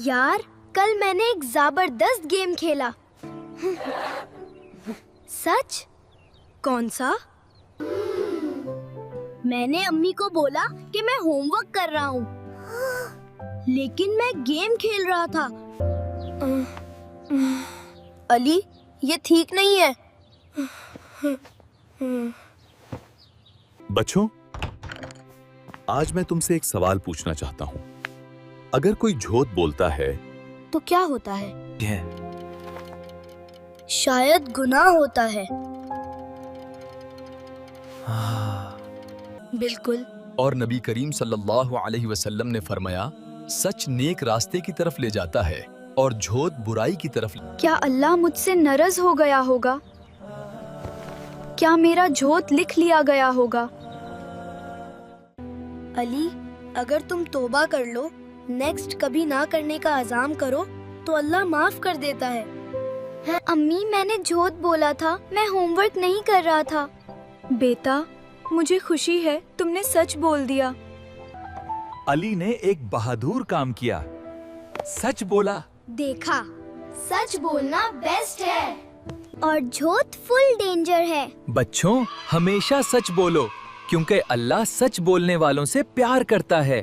यार कल मैंने एक जबरदस्त गेम खेला। सच? कौन सा? मैंने अम्मी को बोला कि मैं होमवर्क कर रहा हूँ, लेकिन मैं गेम खेल रहा था। अली, ये ठीक नहीं है। बच्चों, आज मैं तुमसे एक सवाल पूछना चाहता हूँ। अगर कोई झूठ बोलता है तो क्या होता है? शायद गुनाह होता है। बिल्कुल। और नबी करीम सल्लल्लाहु अलैहि वसल्लम ने फरमाया, सच नेक रास्ते की तरफ ले जाता है और झूठ बुराई की तरफ। क्या अल्लाह मुझसे नाराज हो गया होगा? क्या मेरा झूठ लिख लिया गया होगा? अली, अगर तुम तौबा कर लो, नेक्स्ट कभी ना करने का अज़ाम करो, तो अल्लाह माफ कर देता है। अम्मी, मैंने झूठ बोला था, मैं होमवर्क नहीं कर रहा था। बेटा, मुझे खुशी है तुमने सच बोल दिया। अली ने एक बहादुर काम किया, सच बोला। देखा, सच बोलना बेस्ट है और झूठ फुल डेंजर है। बच्चों, हमेशा सच बोलो, क्योंकि अल्लाह सच बोलने वालों से प्यार करता है।